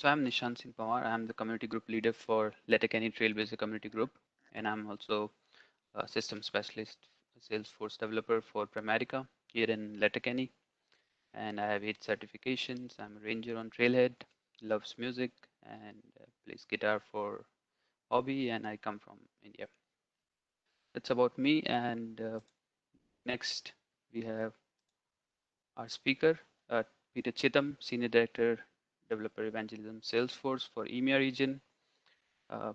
So I'm Nishant Singh Pawar. I'm the community group leader for Letterkenny Trailblazing community group, and I'm also a system specialist, Salesforce developer for Primerica here in Letterkenny. And I have 8 certifications. I'm a ranger on Trailhead, loves music, and plays guitar for hobby. And I come from India. That's about me. And next we have our speaker, Peter Chitam, Senior Director, Developer Evangelism, Salesforce for EMEA region. Uh,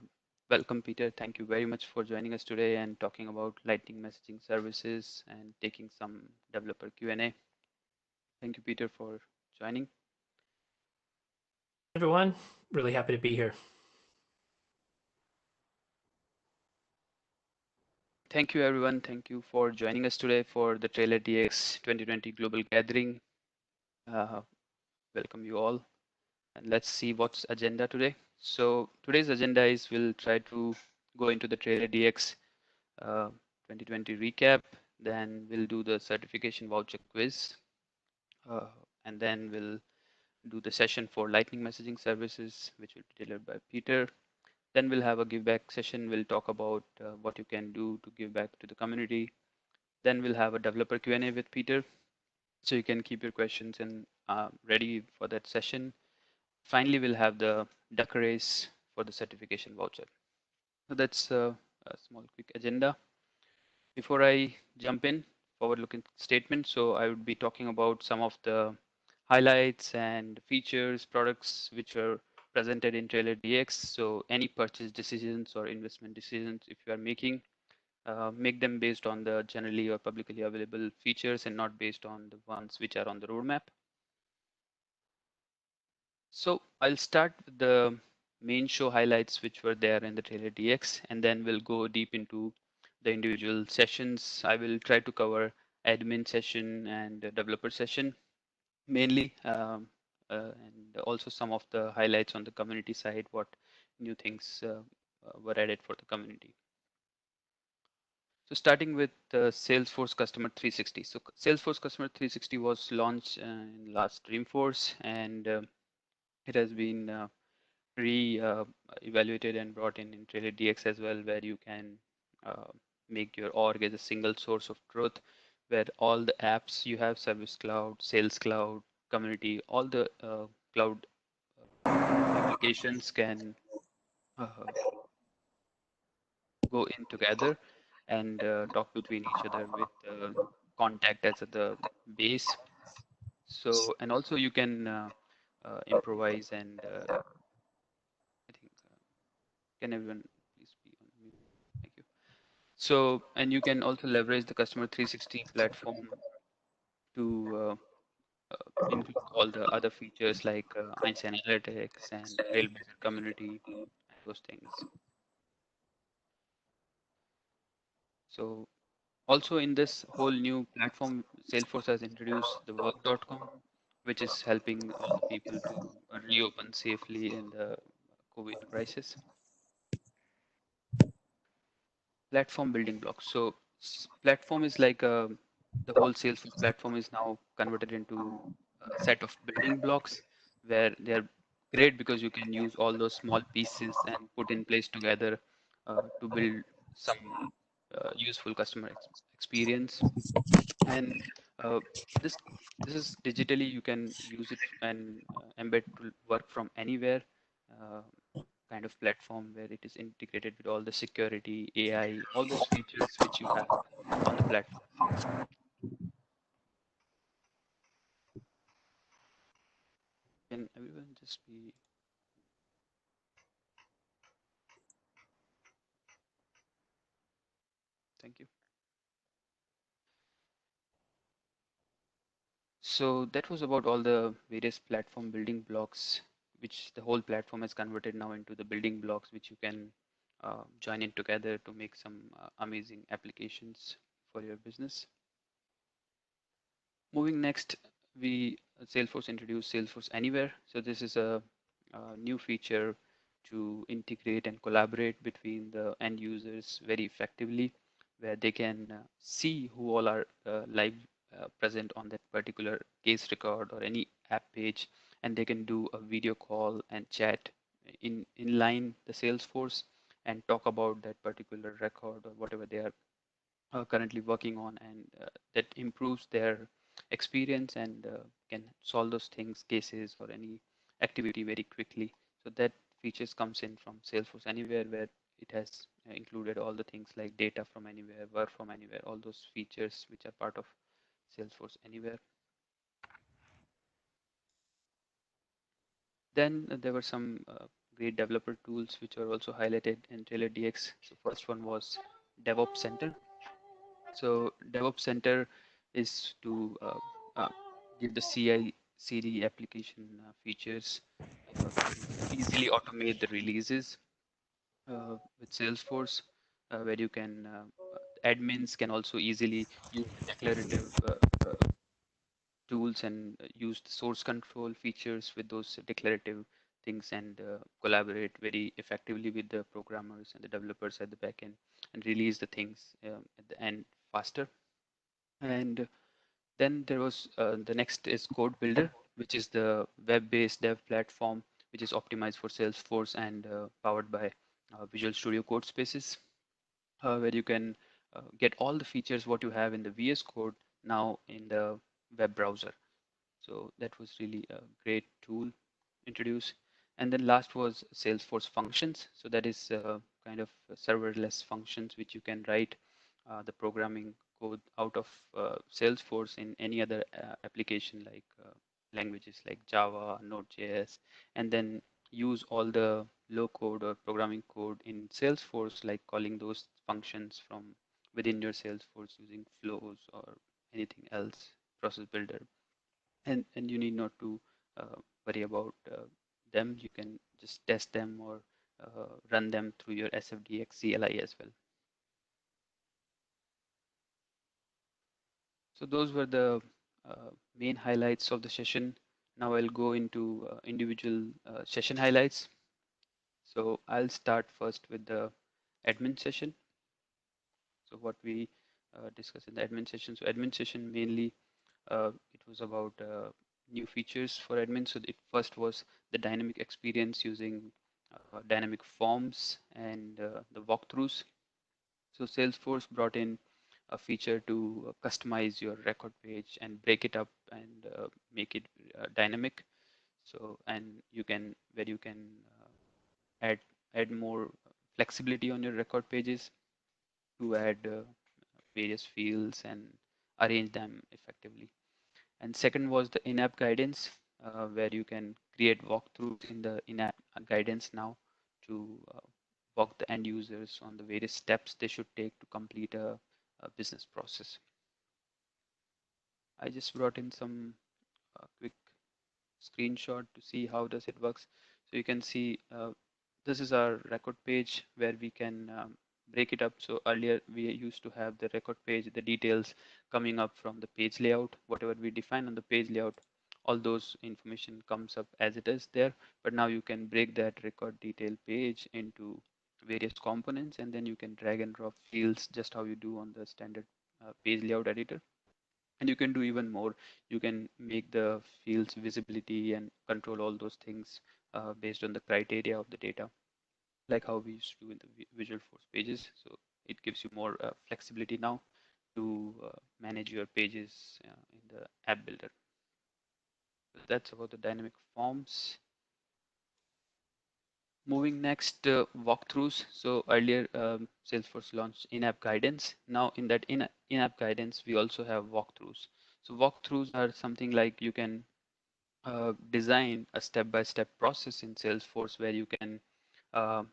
Welcome, Peter. Thank you very much for joining us today and talking about Lightning messaging services and taking some developer Q&A. Thank you, Peter, for joining. Everyone, really happy to be here. Thank you, everyone. Thank you for joining us today for the TrailheaDX 2020 Global Gathering. Welcome you all. And let's see what's agenda today. So today's agenda is we'll try to go into the TrailheaDX 2020 recap. Then we'll do the certification voucher quiz. And then we'll do the session for Lightning messaging services, which will be delivered by Peter. Then we'll have a give back session. We'll talk about what you can do to give back to the community. Then we'll have a developer Q&A with Peter. So you can keep your questions and ready for that session. Finally, we'll have the duck race for the certification voucher. So that's a small quick agenda. Before I jump in, forward-looking statement. So I would be talking about some of the highlights and features, products which are presented in TrailheaDX. So any purchase decisions or investment decisions, if you are making, make them based on the generally or publicly available features and not based on the ones which are on the roadmap. So I'll start with the main show highlights which were there in the TrailheaDX, and then we'll go deep into the individual sessions. I will try to cover admin session and developer session mainly, and also some of the highlights on the community side, what new things were added for the community. So starting with Salesforce Customer 360. So Salesforce Customer 360 was launched in last Dreamforce, and it has been re-evaluated and brought in TrailheaDX as well, where you can uh, make your org as a single source of truth, where all the apps you have, Service Cloud, Sales Cloud, Community, all the cloud applications can uh, go in together and talk between each other with contact as the base. So, and also you can improvise and I think, can everyone please be on mute? Thank you. So, and you can also leverage the Customer 360 platform to include all the other features like Einstein Analytics and Trailblazer community and those things. So also in this whole new platform, Salesforce has introduced the work.com, which is helping all the people to reopen safely in the COVID crisis. Platform building blocks. So platform is like the whole Salesforce platform is now converted into a set of building blocks where they're great because you can use all those small pieces and put in place together to build some useful customer experience. And uh, this this is digitally you can use it and embed to work from anywhere. Uh, Kind of platform where it is integrated with all the security, AI, all those features which you have on the platform. Can everyone just be, thank you. So that was about all the various platform building blocks, which the whole platform has converted now into the building blocks, which you can join in together to make some amazing applications for your business. Moving next, we Salesforce introduced Salesforce Anywhere. So this is a new feature to integrate and collaborate between the end users very effectively, where they can see who all are live present on that particular case record or any app page, and they can do a video call and chat in line the Salesforce and talk about that particular record or whatever they are currently working on, and that improves their experience and can solve those things, cases or any activity very quickly. So that features comes in from Salesforce Anywhere, where it has included all the things like data from anywhere, work from anywhere, all those features which are part of Salesforce Anywhere. Then there were some great developer tools which were also highlighted in TrailheaDX. So first one was DevOps Center. So DevOps Center is to uh, give the CI/CD application features to easily automate the releases with Salesforce, where you can admins can also easily use the declarative tools and use the source control features with those declarative things and collaborate very effectively with the programmers and the developers at the backend and release the things at the end faster. And then there was the next is Code Builder, which is the web-based dev platform, which is optimized for Salesforce and powered by Visual Studio Code Spaces, where you can get all the features what you have in the VS Code now in the web browser. So that was really a great tool introduced. And then last was Salesforce Functions. So that is kind of serverless functions which you can write the programming code out of Salesforce in any other application like languages like Java, Node.js, and then use all the low code or programming code in Salesforce, like calling those functions from within your Salesforce using flows or anything else, process builder, and you need not to worry about them. You can just test them or run them through your SFDX CLI as well. So those were the main highlights of the session. Now I'll go into individual session highlights. So I'll start first with the admin session. So what we discussed in the admin session. So admin session mainly it was about new features for admin. So it first was the dynamic experience using dynamic forms and the walkthroughs. So Salesforce brought in a feature to customize your record page and break it up and make it dynamic. So and you can where you can add add more flexibility on your record pages to add various fields and arrange them effectively. And second was the in-app guidance, where you can create walkthroughs in the in-app guidance now to walk the end users on the various steps they should take to complete a business process. I just brought in some quick screenshot to see how does it works. So you can see this is our record page where we can break it up. So earlier we used to have the record page, the details coming up from the page layout, whatever we define on the page layout, all those information comes up as it is there. But now you can break that record detail page into various components, and then you can drag and drop fields just how you do on the standard page layout editor. And you can do even more. You can make the fields visibility and control all those things based on the criteria of the data, like how we used to do in the Visual Force pages. So it gives you more flexibility now to manage your pages in the app builder. So that's about the dynamic forms. Moving next, walkthroughs. So earlier, Salesforce launched in-app guidance. Now in that in-app guidance, we also have walkthroughs. So walkthroughs are something like you can design a step-by-step process in Salesforce where you can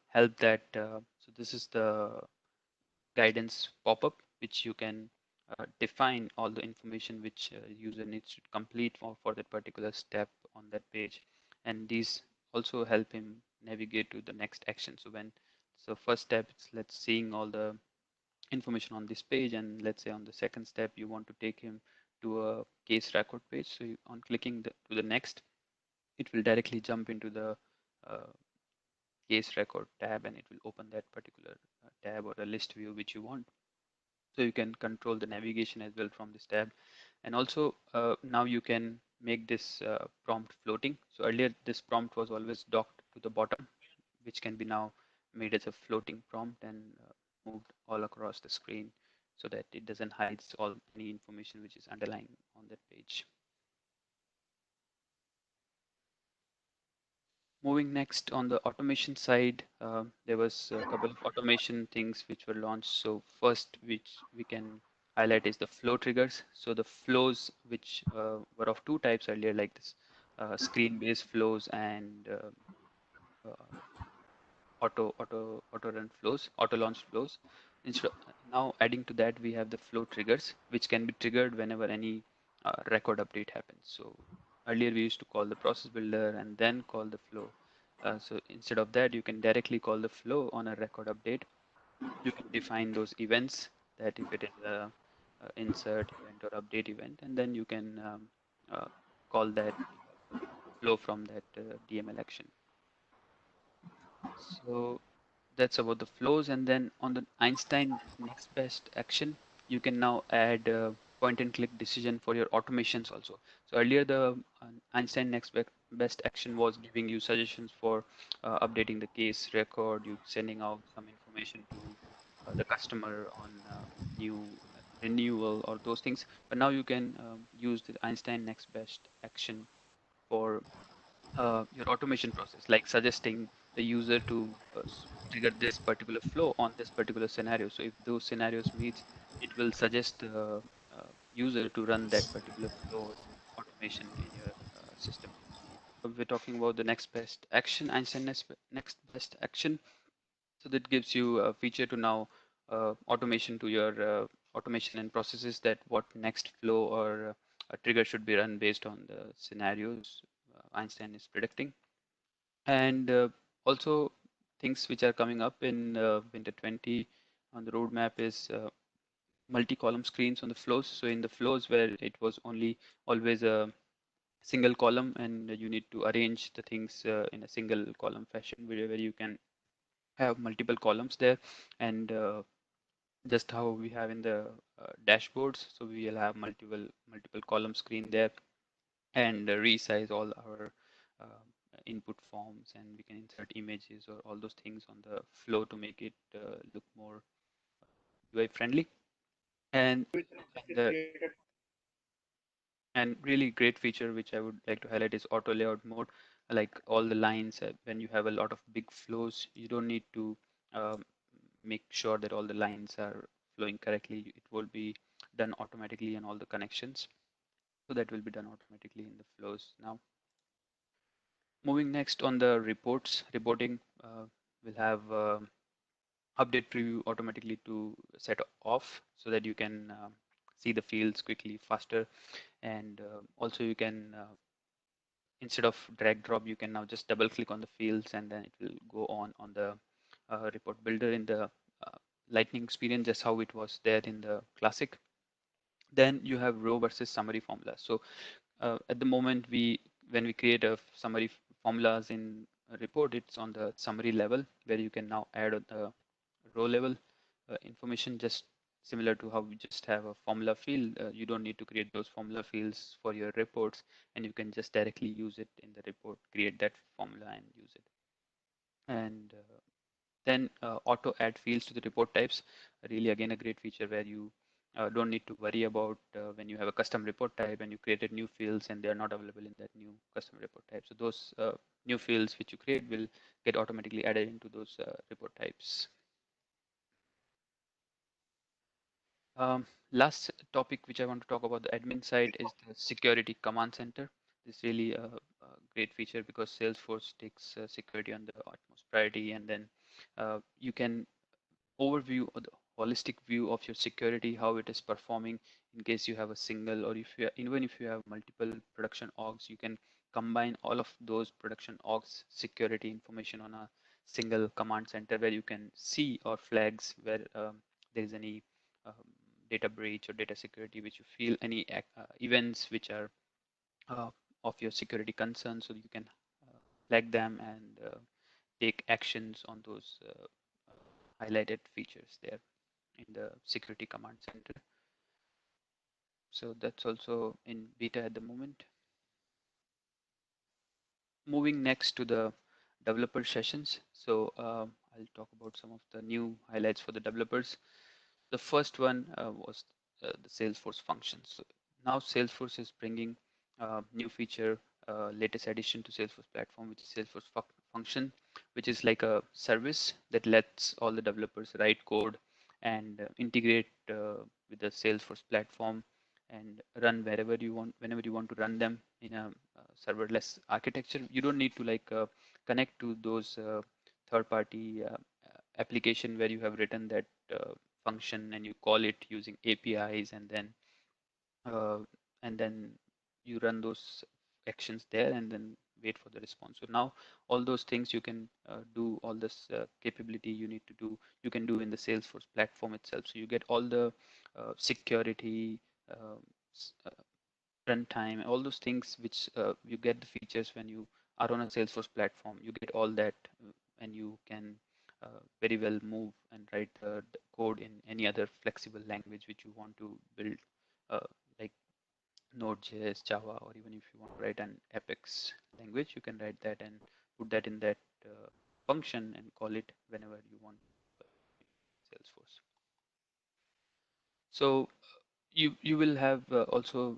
help that. So this is the guidance pop-up, which you can define all the information which user needs to complete for that particular step on that page. And these also help him navigate to the next action. So first step, it's let's seeing all the information on this page, and let's say on the second step, you want to take him to a case record page. So on clicking to the next, it will directly jump into the uh, case record tab, and it will open that particular tab or a list view which you want. So you can control the navigation as well from this tab. And also now you can make this prompt floating. So earlier this prompt was always docked to the bottom, which can be now made as a floating prompt and moved all across the screen so that it doesn't hide all any information which is underlying on that page. Moving next on the automation side, there was a couple of automation things which were launched. So first, which we can highlight is the flow triggers. So the flows which were of two types earlier, like this screen-based flows and uh, auto run flows, auto launch flows. Now adding to that, we have the flow triggers, which can be triggered whenever any record update happens. So earlier we used to call the process builder and then call the flow. So instead of that, you can directly call the flow on a record update. You can define those events, that if it is a insert event or update event, and then you can uh, call that flow from that DML action. So that's about the flows. And then on the Einstein next best action, you can now add point and click decision for your automations also. So earlier the Einstein next best action was giving you suggestions for updating the case record, you sending out some information to the customer on new renewal or those things. But now you can use the Einstein next best action for your automation process, like suggesting the user to trigger this particular flow on this particular scenario. So if those scenarios meet, it will suggest the user to run that particular flow automation in your system. We're talking about the next best action, Einstein next best action. So that gives you a feature to now automation to your automation and processes, that what next flow or a trigger should be run based on the scenarios Einstein is predicting. And also things which are coming up in winter 20 on the roadmap is multi-column screens on the flows. So in the flows where it was only always a single column and you need to arrange the things in a single column fashion, where you can have multiple columns there, and just how we have in the dashboards. So we will have multiple column screen there, and resize all our input forms, and we can insert images or all those things on the flow to make it look more UI friendly. And and the and really great feature which I would like to highlight is auto layout mode. Like all the lines, when you have a lot of big flows, you don't need to um, make sure that all the lines are flowing correctly. It will be done automatically on all the connections. So that will be done automatically in the flows now. Moving next on the reporting, we'll have update preview automatically to set off so that you can see the fields quickly, faster. And also you can, instead of drag drop, you can now just double click on the fields and then it will go on the report builder in the Lightning experience, just how it was there in the classic. Then you have row versus summary formula. So at the moment, when we create a summary formulas in a report, it's on the summary level, where you can now add the row level information, just similar to how we just have a formula field. You don't need to create those formula fields for your reports, and you can just directly use it in the report, create that formula and use it. And then auto add fields to the report types. Really, again, a great feature where you don't need to worry about when you have a custom report type and you created new fields and they are not available in that new custom report type. So those new fields which you create will get automatically added into those report types. Last topic which I want to talk about the admin side is the security command center. This is really a great feature because Salesforce takes security on the utmost priority, and then you can overview or the holistic view of your security, how it is performing in case you have a single, or if you even if you have multiple production orgs, you can combine all of those production orgs security information on a single command center, where you can see or flags where there is any um, data breach or data security, which you feel any events which are uh, of your security concern, so you can flag them and take actions on those highlighted features there in the security command center. So that's also in beta at the moment. moving next to the developer sessions. So I'll talk about some of the new highlights for the developers. The first one was the Salesforce Functions. So now Salesforce is bringing new feature, latest addition to Salesforce platform, which is Salesforce Function, which is like a service that lets all the developers write code and integrate with the Salesforce platform and run wherever you want, whenever you want to run them in a serverless architecture. You don't need to like connect to those third-party application where you have written that function and you call it using APIs uh, and then you run those actions there and then wait for the response. So now all those things you can do, all this capability you need to do, you can do in the Salesforce platform itself. So you get all the security, uh, runtime, all those things which you get the features when you are on a Salesforce platform. You get all that, and you can very well move and write the code in any other flexible language which you want to build, like Node.js, Java, or even if you want to write an Apex language, you can write that and put that in that function and call it whenever you want Salesforce. So you will have also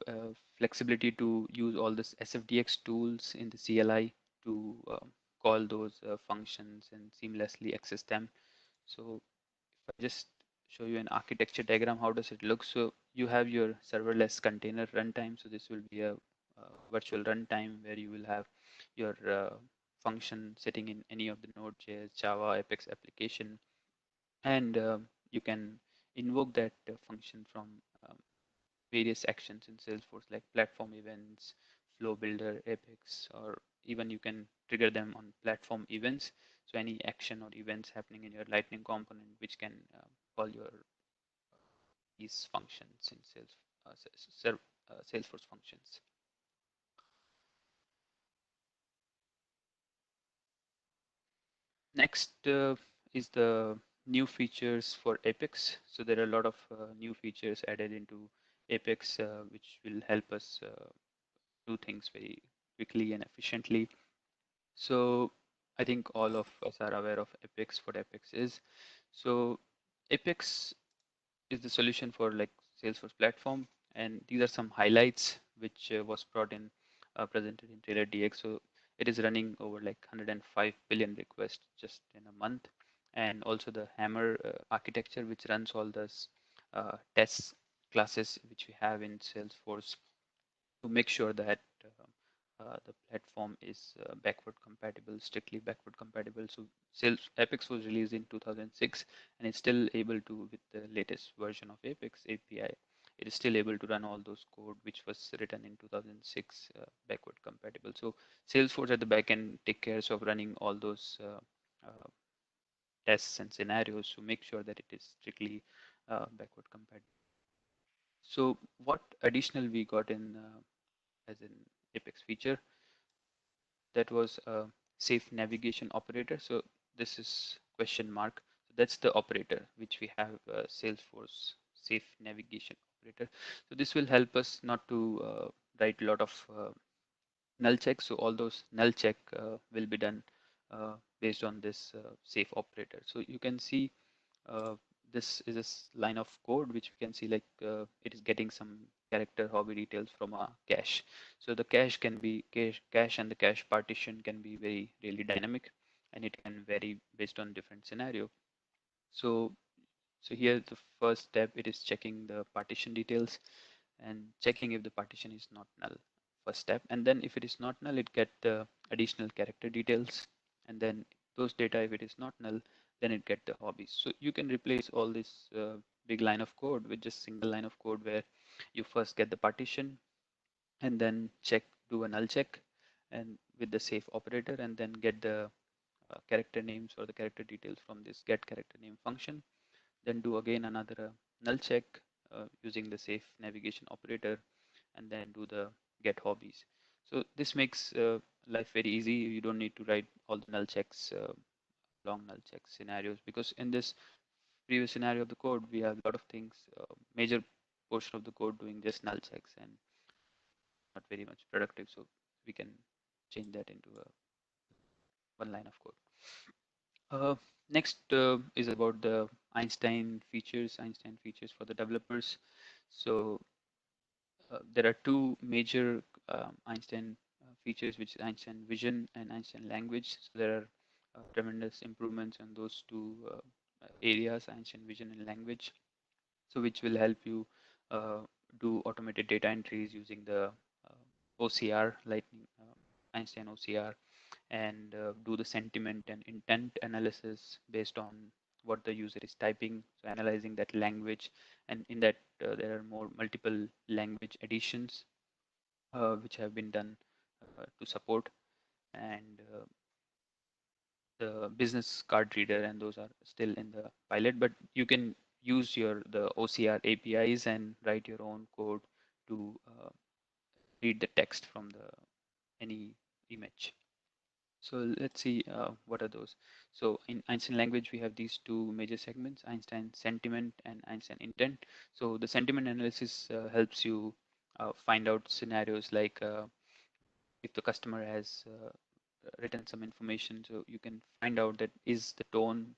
flexibility to use all this SFDX tools in the CLI to call those functions and seamlessly access them. So if I just show you an architecture diagram, how does it look? So you have your serverless container runtime. So this will be a virtual runtime where you will have your function sitting in any of the Node.js, Java, Apex application, and you can invoke that function from um, various actions in Salesforce like platform events, flow builder, Apex, or even you can trigger them on platform events. So any action or events happening in your Lightning component, which can call your these functions in Salesforce functions. Next is the new features for Apex. So there are a lot of new features added into Apex, which will help us do things very quickly and efficiently. So I think all of us are aware of Apex, what Apex is. So Apex is the solution for like Salesforce platform, and these are some highlights which was brought in, presented in TrailheaDX. So it is running over like 105 billion requests just in a month, and also the Hammer architecture, which runs all those test classes which we have in Salesforce to make sure that the platform is backward compatible, strictly backward compatible. So Sales Apex was released in 2006 and it's still able to, with the latest version of Apex API, it is still able to run all those code which was written in 2006 backward compatible. So Salesforce at the backend take care of running all those tests and scenarios to make sure that it is strictly backward compatible. So what additional we got in as an Apex feature, that was a safe navigation operator. So this is question mark. So that's the operator which we have, Salesforce safe navigation operator. So this will help us not to write a lot of null checks. So all those null check will be done based on this safe operator. So you can see uh, this is a line of code which we can see like it is getting some character hobby details from a cache. So the cache can be cache and the cache partition can be very really dynamic, and it can vary based on different scenario. So here the first step, it is checking the partition details and checking if the partition is not null, first step. And then if it is not null, it get the additional character details, and then those data, if it is not null, then it get the hobbies. So you can replace all this big line of code with just single line of code where you first get the partition and then do a null check and with the safe operator, and then get the character names or the character details from this get character name function, then do again another null check using the safe navigation operator, and then do the get hobbies. So this makes life very easy. You don't need to write all the null checks, long null check scenarios, because in this previous scenario of the code, we have a lot of things, major portion of the code doing just null checks and not very much productive. So we can change that into a one line of code. Next is about the Einstein features for the developers. So there are two major Einstein features, which is Einstein Vision and Einstein Language. So there are tremendous improvements on those two areas, Einstein Vision and Language. So which will help you uh, do automated data entries using the OCR, Lightning Einstein OCR, and do the sentiment and intent analysis based on what the user is typing, so analyzing that language. And in that there are more multiple language additions which have been done to support, and the business card reader, and those are still in the pilot, but you can use the OCR APIs and write your own code to read the text from the any image. So let's see what are those. So in Einstein language, we have these two major segments, Einstein sentiment and Einstein intent. So the sentiment analysis helps you find out scenarios like if the customer has written some information, so you can find out that is the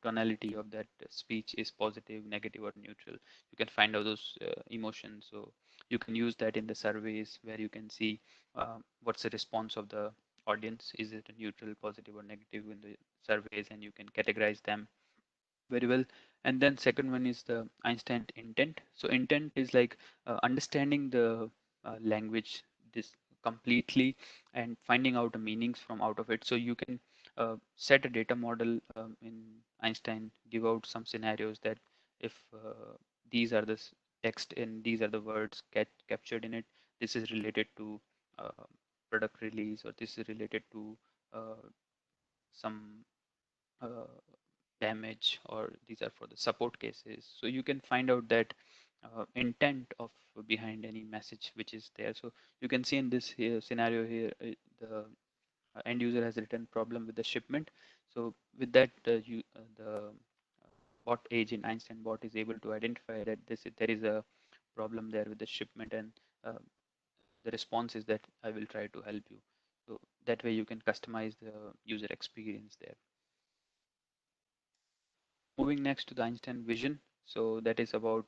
tonality of that speech is positive, negative, or neutral. You can find out those emotions. So you can use that in the surveys where you can see what's the response of the audience. Is it a neutral, positive, or negative in the surveys, and you can categorize them very well. And then second one is the Einstein intent. So intent is like understanding the language this completely and finding out the meanings from out of it. So you can set a data model in Einstein, give out some scenarios that if these are the text and these are the words captured in it, this is related to uh, product release, or this is related to some uh, damage, or these are for the support cases. So you can find out that intent of behind any message which is there. So you can see in this here scenario here, the end user has written problem with the shipment. So with that, the bot agent, Einstein bot, is able to identify that there is a problem there with the shipment, and uh, the response is that I will try to help you. So that way you can customize the user experience there. Moving next to the Einstein vision. So that is about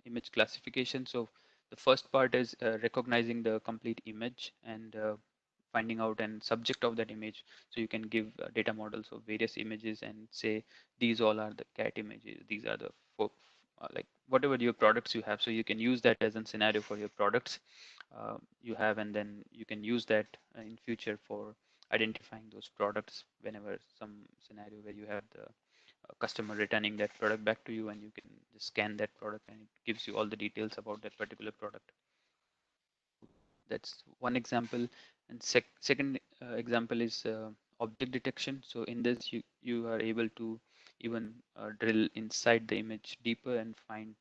image classification. So the first part is recognizing the complete image and finding out and subject of that image. So you can give data models of various images and say these all are the cat images. These are the like whatever your products you have. So you can use that as a scenario for your products you have, and then you can use that in future for identifying those products whenever some scenario where you have the customer returning that product back to you, and you can just scan that product and it gives you all the details about that particular product. That's one example. And second example is object detection. So in this, you are able to even drill inside the image deeper and find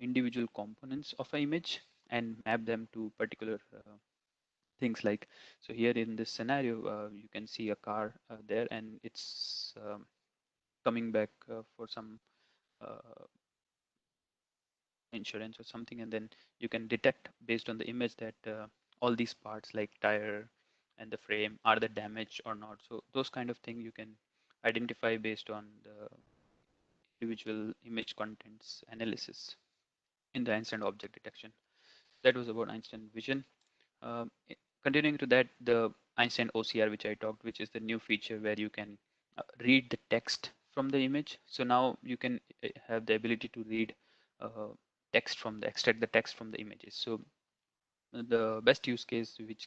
individual components of an image and map them to particular things like, so here in this scenario you can see a car there, and it's coming back for some uh, insurance or something, and then you can detect based on the image that all these parts like tire and the frame are the damaged or not. So those kind of thing you can identify based on the individual image contents analysis in the Einstein object detection. That was about Einstein vision. Continuing to that, the Einstein OCR, which I talked, which is the new feature where you can read the text from the image. So now you can have the ability to read extract the text from the images. So the best use case which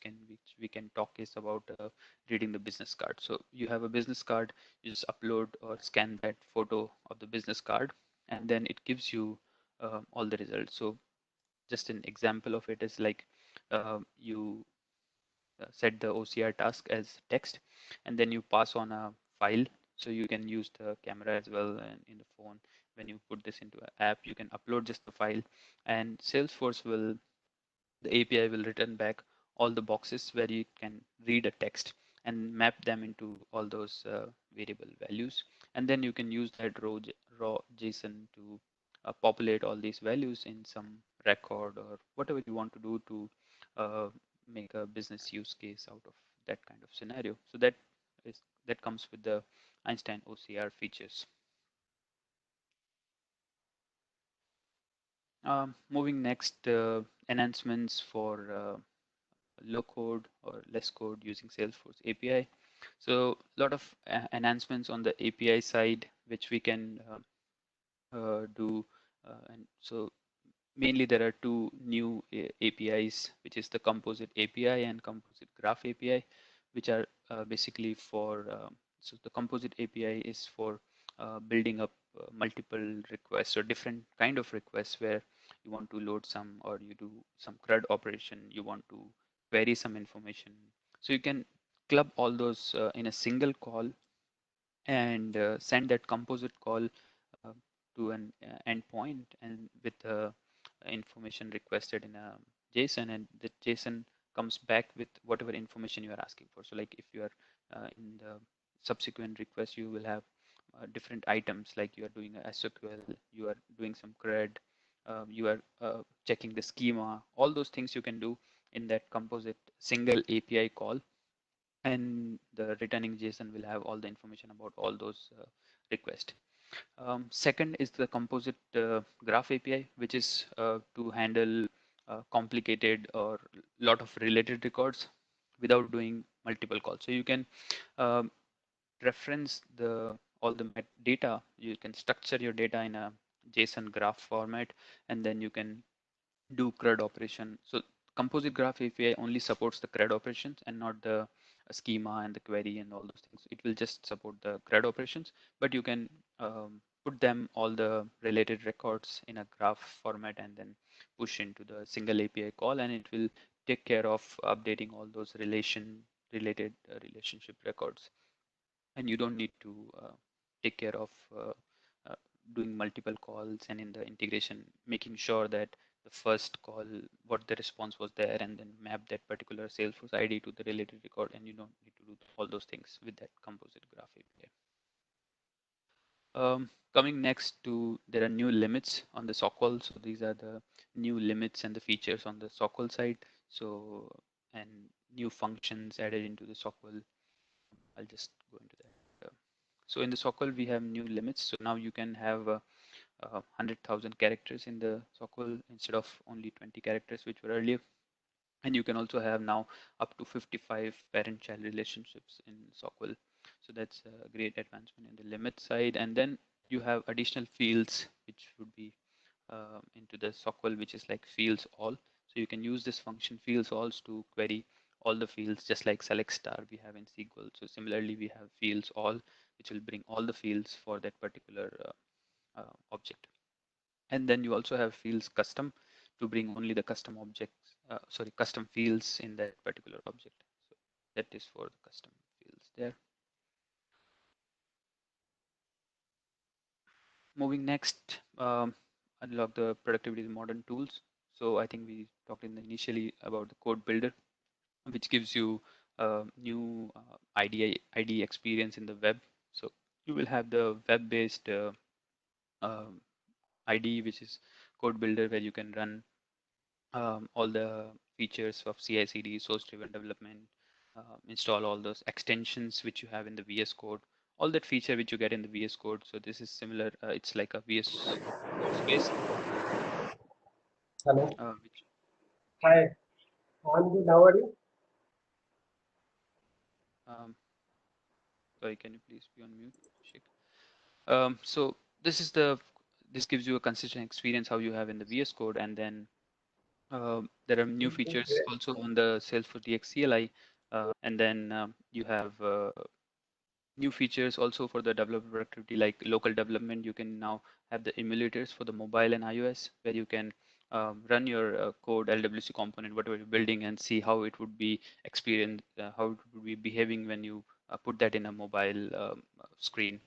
we can talk is about reading the business card. So you have a business card, you just upload or scan that photo of the business card, and then it gives you all the results. So just an example of it is like you set the OCR task as text, and then you pass on a file. So you can use the camera as well, and in the phone, when you put this into an app, you can upload just the file, and Salesforce will the API will return back all the boxes where you can read a text and map them into all those variable values. And then you can use that raw JSON to populate all these values in some record or whatever you want to do to uh, make a business use case out of that kind of scenario. So that comes with the Einstein OCR features. Moving next, enhancements for low code or less code using Salesforce API. So a lot of enhancements on the API side, which we can do. And so mainly there are two new APIs, which is the Composite API and Composite Graph API, which are basically for, so the Composite API is for building up multiple requests or different kind of requests where you want to load some or you do some CRUD operation, you want to query some information. So you can club all those in a single call and send that composite call uh, to an endpoint and with information requested in a JSON, and the JSON comes back with whatever information you are asking for. So like if you are in the subsequent request, you will have different items, like you are doing a SOQL, you are doing some CRUD, you are checking the schema, all those things you can do in that composite single API call, and the returning JSON will have all the information about all those requests. Second is the Composite Graph API, which is to handle complicated or lot of related records without doing multiple calls. So you can um, reference the all the data. You can structure your data in a JSON graph format, and then you can do CRUD operation. So Composite Graph API only supports the CRUD operations and not the schema and the query and all those things. It will just support the CRUD operations, but you can put them all the related records in a graph format and then push into the single API call, and it will take care of updating all those related relationship records, and you don't need to take care of uh, doing multiple calls, and in the integration making sure that the first call what the response was there and then map that particular Salesforce ID to the related record, and you don't need to do all those things with that Composite Graph API. Coming next to, there are new limits on the SOQL. So these are the new limits and the features on the SOQL side. So, and new functions added into the SOQL. I'll just go into that. So in the SOQL, we have new limits. So now you can have 100,000 characters in the SOQL instead of only 20 characters, which were earlier. And you can also have now up to 55 parent-child relationships in SOQL. So that's a great advancement in the limit side. And then you have additional fields, which would be into the SOQL, which is like fields all. So you can use this function fields alls to query all the fields, just like select star we have in SQL. So similarly, we have fields all, which will bring all the fields for that particular object. And then you also have fields custom to bring only the custom objects, custom fields in that particular object. So that is for the custom fields there. Moving next, unlock the productivity with modern tools. So I think we talked initially about the code builder, which gives you new IDE experience in the web. So you will have the web-based um, IDE, which is code builder, where you can run all the features of CI/CD, source-driven development, install all those extensions which you have in the VS Code, all that feature which you get in the VS Code. So this is similar. It's like a VS Code space. Hello. Which Hi. I'm good. How are you? um, sorry, can you please be on mute, Shik? So this gives you a consistent experience how you have in the VS Code, and then there are new features Great. also on the Salesforce DX CLI, and then you have new features also for the developer productivity, like local development. You can now have the emulators for the mobile and iOS, where you can run your code LWC component, whatever you're building, and see how it would be experienced, how it would be behaving when you put that in a mobile screen.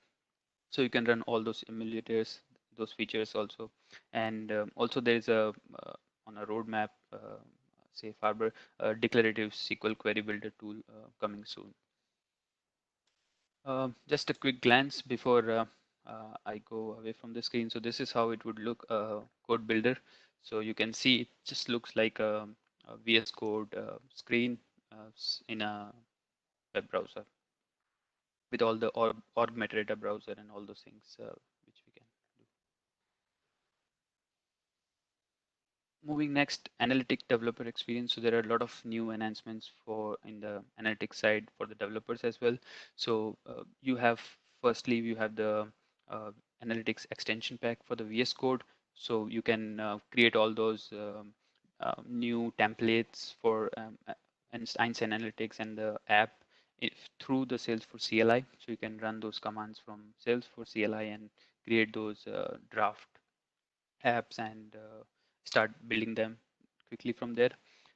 So you can run all those emulators, those features also. And also there's a on a roadmap, safe harbor, declarative SQL query builder tool coming soon. Just a quick glance before I go away from the screen. So this is how it would look, code builder. So you can see it just looks like a VS Code screen in a web browser with all the org metadata browser and all those things which we can do. Moving next, analytic developer experience. So there are a lot of new enhancements for in the analytics side for the developers as well. So you have, firstly, you have the analytics extension pack for the VS Code. So you can create all those new templates for Einstein Analytics and the app if through the Salesforce CLI. So you can run those commands from Salesforce CLI and create those draft apps and start building them quickly from there,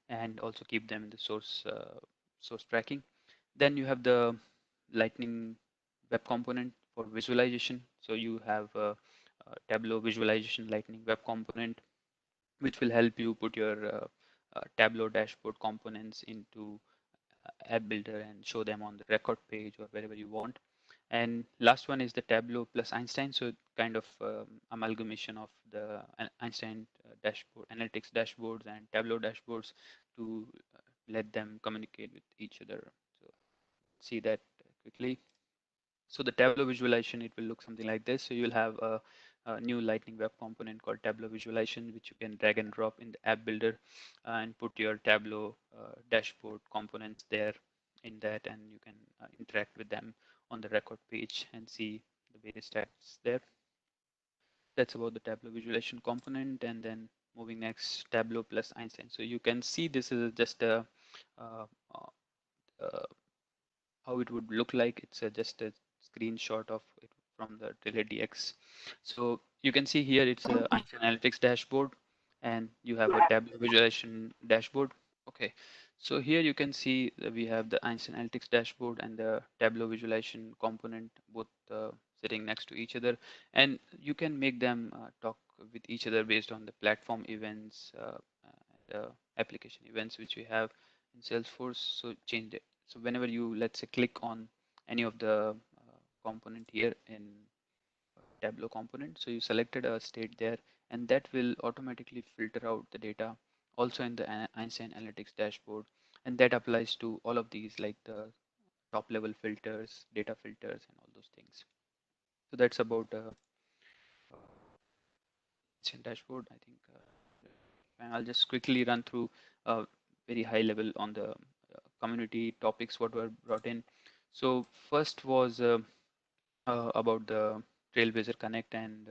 and also keep them in the source tracking. Then you have the Lightning web component for visualization. So you have a Tableau visualization Lightning web component, which will help you put your Tableau dashboard components into app builder and show them on the record page or wherever you want. And last one is the Tableau plus Einstein. So kind of amalgamation of the Einstein dashboard, analytics dashboards and Tableau dashboards to let them communicate with each other. So see that quickly. So the Tableau visualization, it will look something like this. So you'll have a new Lightning Web component called Tableau visualization, which you can drag and drop in the app builder and put your Tableau dashboard components there in that, and you can interact with them on the record page and see the various stats there. That's about the Tableau visualization component. And then moving next, Tableau plus Einstein. So you can see this is just a uh, uh, how it would look like. It's just a screenshot of it from the TrailheaDX. So you can see here it's a Einstein Analytics dashboard, and you have a Tableau visualization dashboard. Okay, so here you can see that we have the Einstein Analytics dashboard and the Tableau visualization component both sitting next to each other, and you can make them talk with each other based on the platform events, the application events which we have in Salesforce. So change it. So whenever you, let's say, click on any of the component here in Tableau component, so you selected a state there, and that will automatically filter out the data also in the Einstein Analytics dashboard, and that applies to all of these, like the top level filters, data filters, and all those things. So that's about Einstein dashboard. I think, and I'll just quickly run through very high level on the community topics what were brought in. So first was about the Trailblazer Connect, and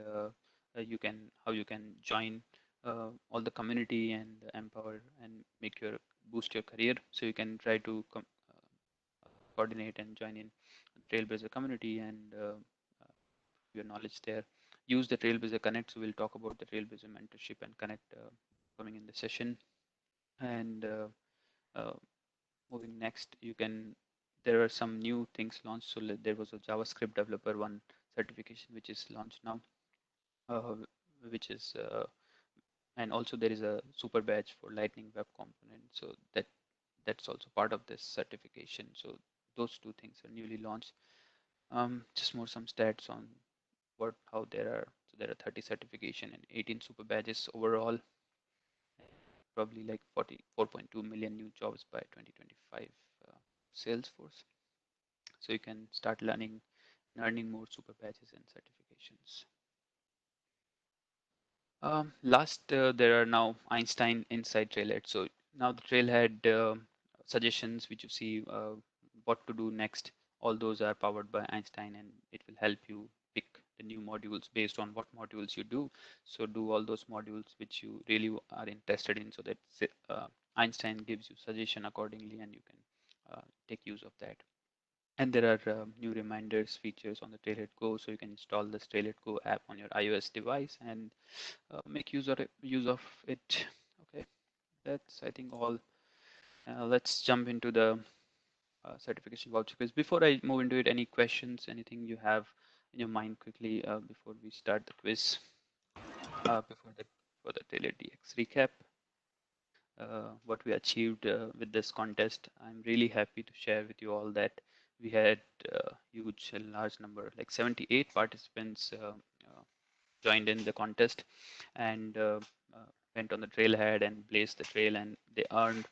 you can how you can join all the community and empower and make your boost your career. So you can try to coordinate and join in Trailblazer community and your knowledge there. Use the Trailblazer Connect. So we'll talk about the Trailblazer mentorship and Connect coming in the session. And uh, moving next, you can, there are some new things launched. So there was a JavaScript developer one certification which is launched now, uh, which is and also there is a super badge for Lightning Web Component. So that's also part of this certification. So those two things are newly launched. Just more some stats on what how there are. So there are 30 certification and 18 super badges overall. Probably like 44.2 million new jobs by 2025 Salesforce. So you can start learning and earning more super badges and certifications. Last, there are now Einstein inside Trailhead. So now the Trailhead suggestions which you see what to do next, all those are powered by Einstein, and it will help you pick the new modules based on what modules you do. So do all those modules which you really are interested in, so that Einstein gives you suggestion accordingly, and you can take use of that. And there are new reminders features on the Trailhead Go, so you can install this Trailhead Go app on your iOS device and make use of it. Okay, that's I think all. Let's jump into the certification voucher quiz. Before I move into it, any questions, anything you have in your mind quickly before we start the quiz? Before the for the TrailheaDX recap, what we achieved with this contest. I'm really happy to share with you all that we had huge, a large number, like 78 participants joined in the contest and went on the trailhead and blazed the trail, and they earned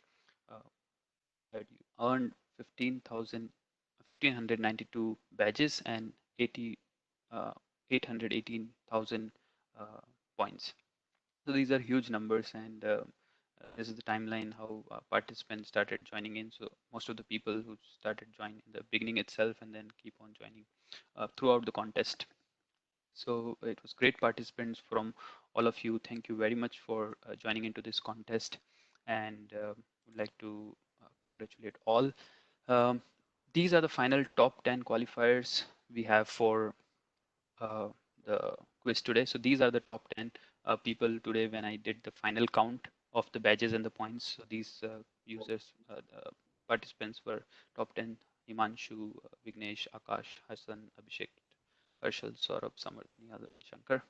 15,000 1,592 badges and 818,000 points. So these are huge numbers, and this is the timeline how participants started joining in. So most of the people who started joining in the beginning itself and then keep on joining throughout the contest. So it was great participants from all of you. Thank you very much for joining into this contest, and would like to congratulate all. Um, these are the final top 10 qualifiers we have for the quiz today. So these are the top 10 people today when I did the final count of the badges and the points. So these users, participants were top 10: Himanshu, Vignesh, Akash, Hassan, Abhishek, Harshal, Saurabh, Samar, Nihal, Shankar.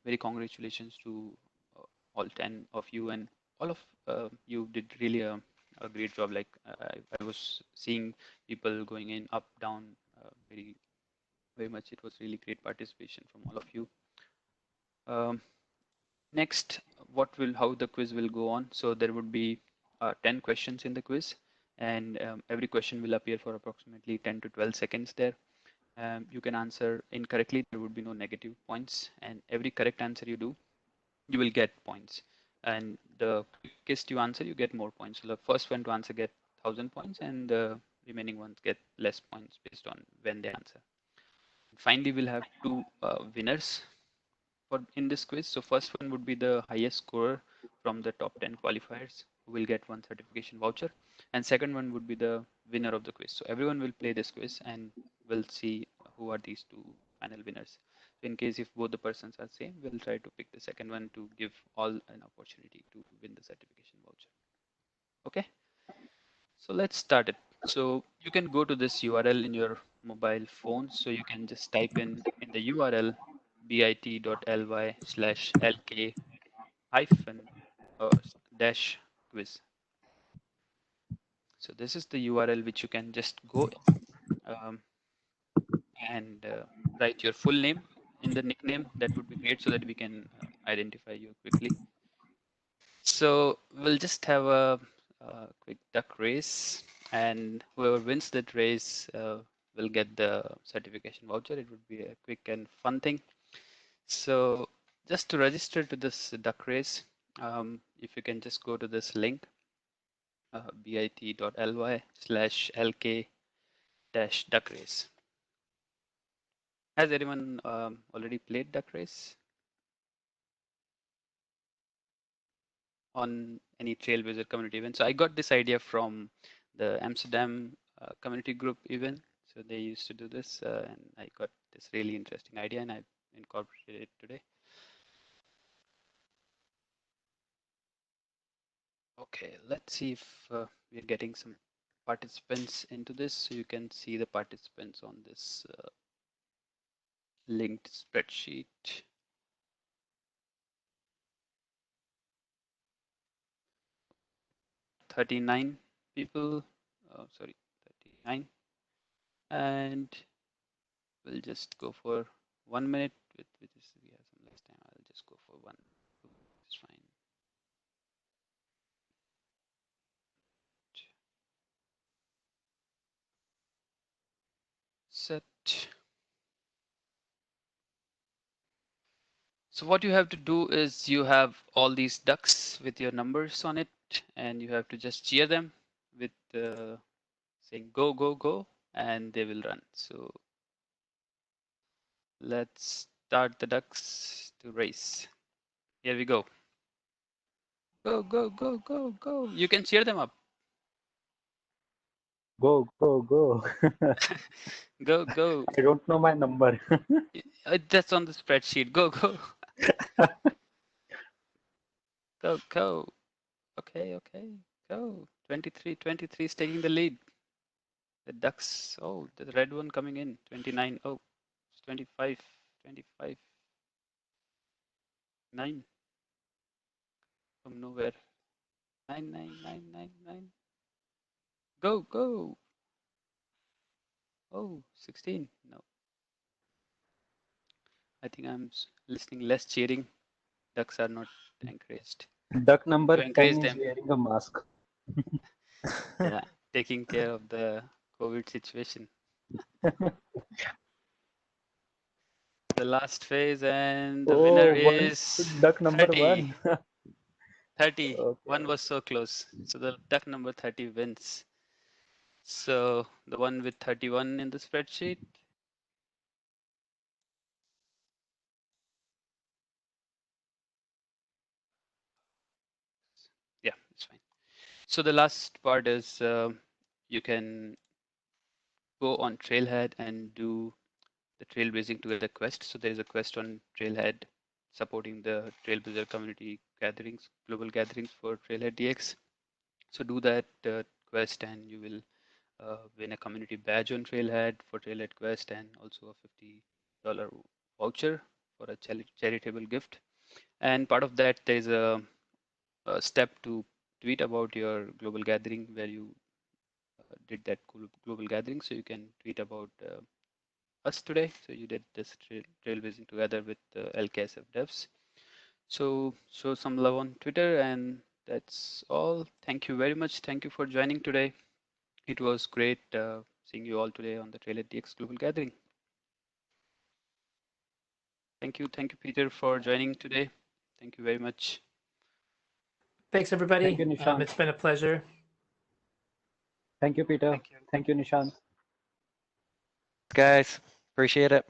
Very congratulations to all 10 of you, and all of you did really a great job. Like I was seeing people going in up, down, very much. It was really great participation from all of you. Next, how the quiz will go on. So there would be 10 questions in the quiz, and every question will appear for approximately 10 to 12 seconds there. You can answer incorrectly, there would be no negative points, and every correct answer you do, you will get points. And the quickest you answer, you get more points. So the first one to answer get 1,000 points, and the remaining ones get less points based on when they answer. Finally, we'll have two winners in this quiz. So first one would be the highest scorer from the top 10 qualifiers, who will get one certification voucher. And second one would be the winner of the quiz. So everyone will play this quiz and we'll see who are these two final winners. So in case if both the persons are same, we'll try to pick the second one to give all an opportunity to win the certification voucher. Okay, so let's start it. So you can go to this URL in your mobile phone. So you can just type in the URL bit.ly/lk hyphen dash quiz. So this is the URL which you can just go and write your full name in the nickname. That would be great so that we can identify you quickly. So we'll just have a quick duck race, and whoever wins that race will get the certification voucher. It would be a quick and fun thing. So just to register to this duck race, if you can just go to this link, bit.ly/lk-duck race. Has anyone already played duck race on any Trailblazer community event? So I got this idea from the Amsterdam community group event. So they used to do this, and I got this really interesting idea, and I incorporated it today. Okay, let's see if we're getting some participants into this. So you can see the participants on this linked spreadsheet. 39 people, sorry, 39. And we'll just go for 1 minute, which is, we have some less time. I'll just go for 1. It's fine. Set. So what you have to do is you have all these ducks with your numbers on it, and you have to just cheer them with saying go, go, go, and they will run. So let's start the ducks to race. Here we go. Go, go, go, go, go. You can cheer them up. Go, go, go. Go, go. I don't know my number. That's on the spreadsheet. Go, go. Go, go. Okay, okay. Go. 23, 23 is taking the lead. The ducks, oh, the red one coming in. 29, oh, it's 25, 25, 9 from nowhere. 9, 9, 9, 9, 9. Go, go. Oh, 16. No. I think I'm listening less cheering. Ducks are not encouraged. Duck number To 10 encourage is them. wearing a mask. Yeah, taking care of the COVID situation. The last phase, and the winner is duck number 30. 1. 30. Okay. One was so close. So the duck number 30 wins. So the one with 31 in the spreadsheet. Yeah, it's fine. So the last part is you can go on Trailhead and do the Trailblazing together quest. So there is a quest on Trailhead supporting the Trailblazer community gatherings, global gatherings for TrailheaDX. So do that quest and you will win a community badge on Trailhead for Trailhead quest and also a $50 voucher for a charitable gift. And part of that, there's a step to tweet about your global gathering where you did that global gathering. So you can tweet about us today. So you did this trailblazing together with LKSF devs. So show some love on Twitter, and that's all. Thank you very much. Thank you for joining today. It was great seeing you all today on the TrailheaDX Global Gathering. Thank you, Peter, for joining today. Thank you very much. Thanks, everybody. Thank you, Nishant. It's been a pleasure. Thank you, Peter. Thank you, Nishant. Guys, appreciate it.